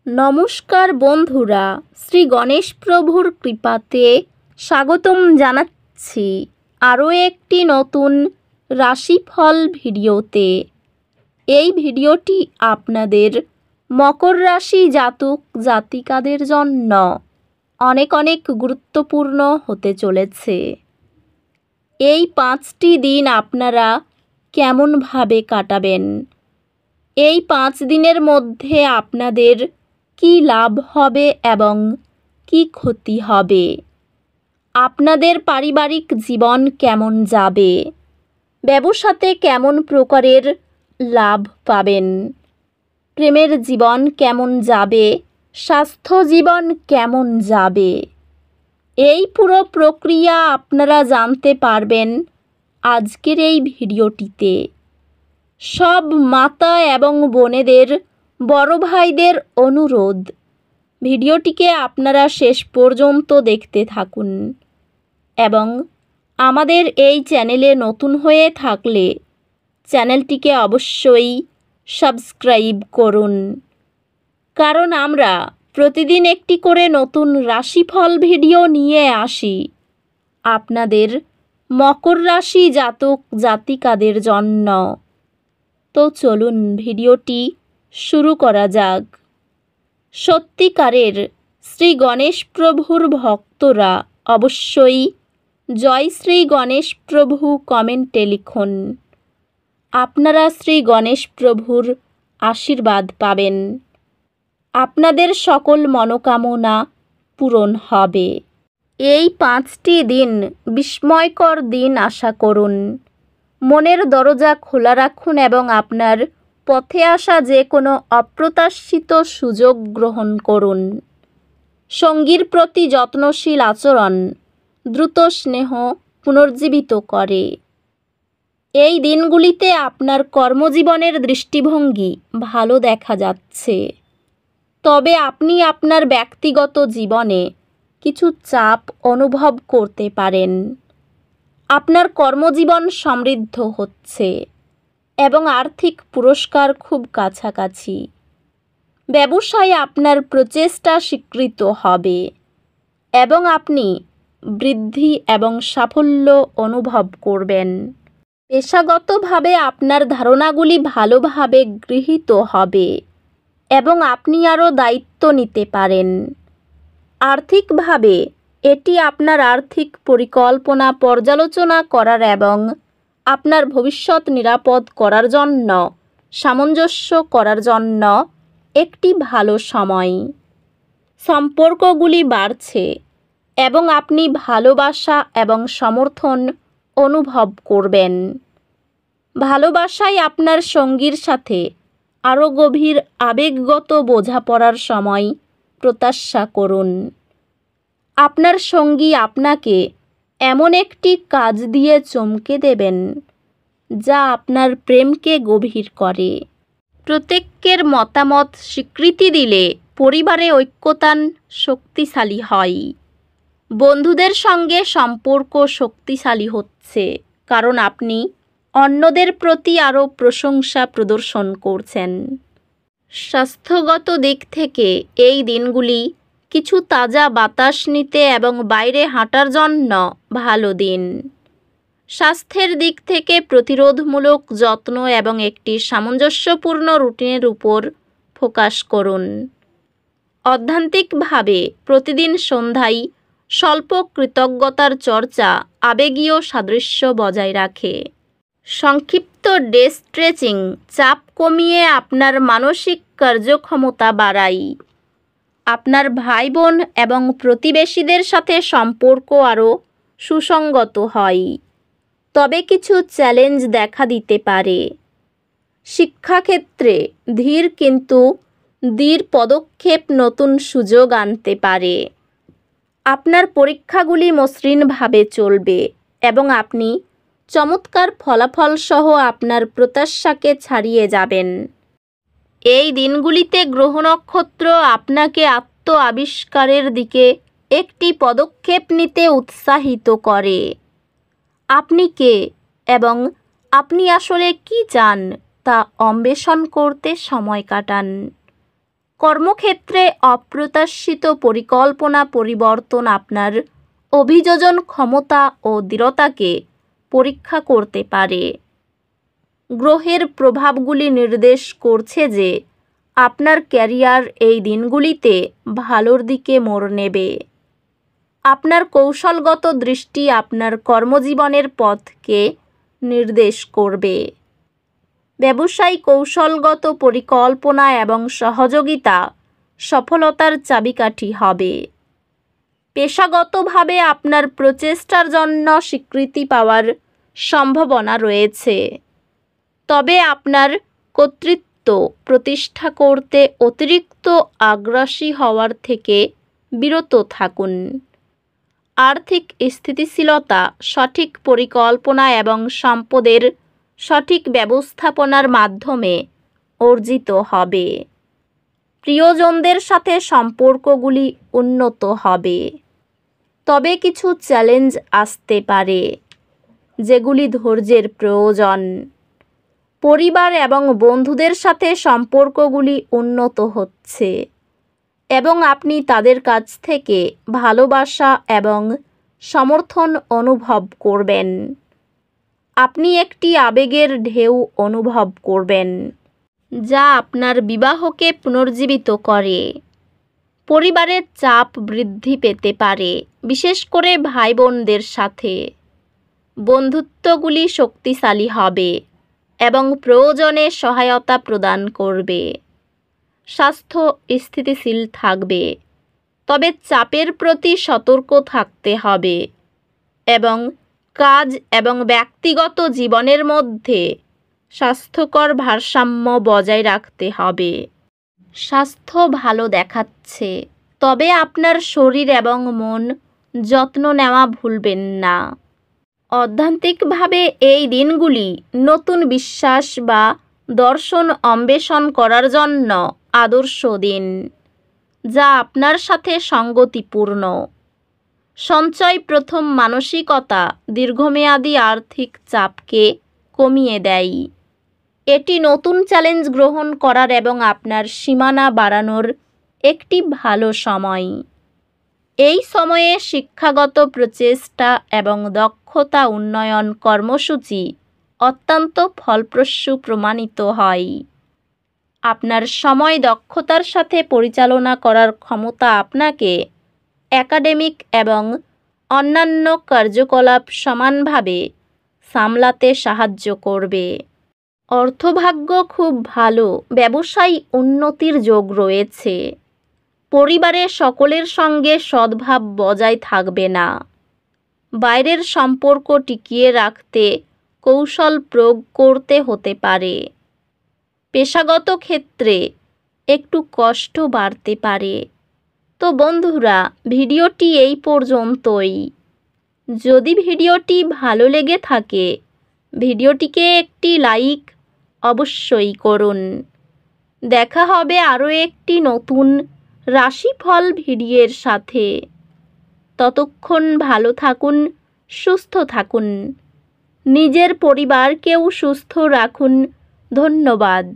নমস্কার বন্ধুরা, শ্রী গণেশ প্রভুর কৃপাতে স্বাগতম জানাচ্ছি আরও একটি নতুন রাশিফল ভিডিওতে। এই ভিডিওটি আপনাদের মকর রাশি জাতক জাতিকাদের জন্য অনেক অনেক গুরুত্বপূর্ণ হতে চলেছে। এই 5টি দিন আপনারা কেমনভাবে কাটাবেন? এই 5 দিনের মধ্যে আপনাদের কি লাভ হবে এবং কি ক্ষতি হবে? আপনাদের পারিবারিক জীবন কেমন যাবে? ব্যবসাতে কেমন প্রকারের লাভ পাবেন? প্রেমের জীবন কেমন যাবে? স্বাস্থ্য জীবন কেমন যাবে? এই পুরো প্রক্রিয়া আপনারা জানতে পারবেন আজকের এই ভিডিওটিতে। সব মাতা এবং বোনেদের, বড় ভাইদের অনুরোধ, ভিডিওটিকে আপনারা শেষ পর্যন্ত দেখতে থাকুন এবং আমাদের এই চ্যানেলে নতুন হয়ে থাকলে চ্যানেলটিকে অবশ্যই সাবস্ক্রাইব করুন, কারণ আমরা প্রতিদিন একটি করে নতুন রাশিফল ভিডিও নিয়ে আসি আপনাদের মকর রাশি জাতক জাতিকাদের জন্য। তো চলুন ভিডিওটি শুরু করা যাক। সত্যিকারের শ্রী গণেশ প্রভুর ভক্তরা অবশ্যই জয় শ্রী গণেশ প্রভু কমেন্টে লিখুন। আপনারা শ্রী গণেশ প্রভুর আশীর্বাদ পাবেন। আপনাদের সকল মনোকামনা পূরণ হবে। এই 5টি দিন বিস্ময়কর দিন আশা করুন। মনের দরজা খোলা রাখুন এবং আপনার পথে আসা যে কোনো অপ্রত্যাশিত সুযোগ গ্রহণ করুন। সঙ্গীর প্রতি যত্নশীল আচরণ দ্রুত স্নেহ পুনর্জীবিত করে। এই দিনগুলিতে আপনার কর্মজীবনের দৃষ্টিভঙ্গি ভালো দেখা যাচ্ছে, তবে আপনি আপনার ব্যক্তিগত জীবনে কিছু চাপ অনুভব করতে পারেন। আপনার কর্মজীবন সমৃদ্ধ হচ্ছে এবং আর্থিক পুরস্কার খুব কাছাকাছি। ব্যবসায় আপনার প্রচেষ্টা স্বীকৃত হবে এবং আপনি বৃদ্ধি এবং সাফল্য অনুভব করবেন। পেশাগতভাবে আপনার ধারণাগুলি ভালোভাবে গৃহীত হবে এবং আপনি আরও দায়িত্ব নিতে পারেন। আর্থিকভাবে এটি আপনার আর্থিক পরিকল্পনা পর্যালোচনা করার এবং আপনার ভবিষ্যৎ নিরাপদ করার জন্য সামঞ্জস্য করার জন্য একটি ভালো সময়। সম্পর্কগুলি বাড়ছে এবং আপনি ভালোবাসা এবং সমর্থন অনুভব করবেন। ভালোবাসায় আপনার সঙ্গীর সাথে আরও গভীর আবেগগত বোঝাপড়ার সময় প্রত্যাশা করুন। আপনার সঙ্গী আপনাকে এমন একটি কাজ দিয়ে চমকে দেবেন যা আপনার প্রেমকে গভীর করে। প্রত্যেকের মতামত স্বীকৃতি দিলে পরিবারে ঐক্যতান শক্তিশালী হয়। বন্ধুদের সঙ্গে সম্পর্ক শক্তিশালী হচ্ছে, কারণ আপনি অন্যদের প্রতি আরও প্রশংসা প্রদর্শন করছেন। স্বাস্থ্যগত দিক থেকে এই দিনগুলি কিছু তাজা বাতাস নিতে এবং বাইরে হাঁটার জন্য ভালো দিন। স্বাস্থ্যের দিক থেকে প্রতিরোধমূলক যত্ন এবং একটি সামঞ্জস্যপূর্ণ রুটিনের উপর ফোকাস করুন। অধ্যাত্মিকভাবে প্রতিদিন সন্ধ্যায় স্বল্প কৃতজ্ঞতার চর্চা আবেগীয় সাদৃশ্য বজায় রাখে। সংক্ষিপ্ত ডে স্ট্রেচিং চাপ কমিয়ে আপনার মানসিক কার্যক্ষমতা বাড়ায়। আপনার ভাই বোন এবং প্রতিবেশীদের সাথে সম্পর্ক আরও সুসংগত হয়, তবে কিছু চ্যালেঞ্জ দেখা দিতে পারে। শিক্ষাক্ষেত্রে ধীর কিন্তু দৃঢ় পদক্ষেপ নতুন সুযোগ আনতে পারে। আপনার পরীক্ষাগুলি মসৃণভাবে চলবে এবং আপনি চমৎকার ফলাফল সহ আপনার প্রত্যাশাকে ছাড়িয়ে যাবেন। এই দিনগুলিতে গ্রহ নক্ষত্র আপনাকে আত্ম আবিষ্কারের দিকে একটি পদক্ষেপ নিতে উৎসাহিত করে। আপনি কে এবং আপনি আসলে কি চান তা অন্বেষণ করতে সময় কাটান। কর্মক্ষেত্রে অপ্রত্যাশিত পরিকল্পনা পরিবর্তন আপনার অভিযোজন ক্ষমতা ও দৃঢ়তাকে পরীক্ষা করতে পারে। গ্রহের প্রভাবগুলি নির্দেশ করছে যে আপনার ক্যারিয়ার এই দিনগুলিতে ভালোর দিকে মোড় নেবে। আপনার কৌশলগত দৃষ্টি আপনার কর্মজীবনের পথকে নির্দেশ করবে। ব্যবসায়িক কৌশলগত পরিকল্পনা এবং সহযোগিতা সফলতার চাবিকাঠি হবে। পেশাগতভাবে আপনার প্রচেষ্টার জন্য স্বীকৃতি পাওয়ার সম্ভাবনা রয়েছে, তবে আপনার কর্তৃত্ব প্রতিষ্ঠা করতে অতিরিক্ত আগ্রাসী হওয়ার থেকে বিরত থাকুন। আর্থিক স্থিতিশীলতা সঠিক পরিকল্পনা এবং সম্পদের সঠিক ব্যবস্থাপনার মাধ্যমে অর্জিত হবে। প্রিয়জনদের সাথে সম্পর্কগুলি উন্নত হবে, তবে কিছু চ্যালেঞ্জ আসতে পারে যেগুলি ধৈর্যের প্রয়োজন। পরিবার এবং বন্ধুদের সাথে সম্পর্কগুলি উন্নত হচ্ছে এবং আপনি তাদের কাছ থেকে ভালোবাসা এবং সমর্থন অনুভব করবেন। আপনি একটি আবেগের ঢেউ অনুভব করবেন যা আপনার বিবাহকে পুনর্জীবিত করে। পরিবারের চাপ বৃদ্ধি পেতে পারে, বিশেষ করে ভাই বোনদের সাথে। বন্ধুত্বগুলি শক্তিশালী হবে এবং প্রয়োজনে সহায়তা প্রদান করবে। স্বাস্থ্য স্থিতিশীল থাকবে, তবে চাপের প্রতি সতর্ক থাকতে হবে এবং কাজ এবং ব্যক্তিগত জীবনের মধ্যে স্বাস্থ্যকর ভারসাম্য বজায় রাখতে হবে। স্বাস্থ্য ভালো দেখাচ্ছে, তবে আপনার শরীর এবং মন যত্ন নেওয়া ভুলবেন না। অধ্যাত্মিকভাবে এই দিনগুলি নতুন বিশ্বাস বা দর্শন অন্বেষণ করার জন্য আদর্শ দিন, যা আপনার সাথে সঙ্গতিপূর্ণ। সঞ্চয় প্রথম মানসিকতা দীর্ঘমেয়াদী আর্থিক চাপকে কমিয়ে দেয়। এটি নতুন চ্যালেঞ্জ গ্রহণ করার এবং আপনার সীমানা বাড়ানোর একটি ভালো সময়। এই সময়ে শিক্ষাগত প্রচেষ্টা এবং দক্ষতা উন্নয়ন কর্মসূচি অত্যন্ত ফলপ্রসূ প্রমাণিত হয়। আপনার সময় দক্ষতার সাথে পরিচালনা করার ক্ষমতা আপনাকে একাডেমিক এবং অন্যান্য কার্যকলাপ সমানভাবে সামলাতে সাহায্য করবে। অর্থভাগ্য খুব ভালো, ব্যবসায় উন্নতির যোগ রয়েছে। পরিবারের সকলের সঙ্গে সদ্ভাব বজায় থাকবে না। বাইরের সম্পর্ক টিকিয়ে রাখতে কৌশল প্রয়োগ করতে হতে পারে। পেশাগত ক্ষেত্রে একটু কষ্ট বাড়তে পারে। তো বন্ধুরা, ভিডিওটি এই পর্যন্তই। যদি ভিডিওটি ভালো লেগে থাকে, ভিডিওটিকে একটি লাইক অবশ্যই করুন। দেখা হবে আরও একটি নতুন রাশিফল ভিডিওর সাথে। ততক্ষণ ভালো থাকুন, সুস্থ থাকুন, নিজের পরিবারকেও সুস্থ রাখুন। ধন্যবাদ।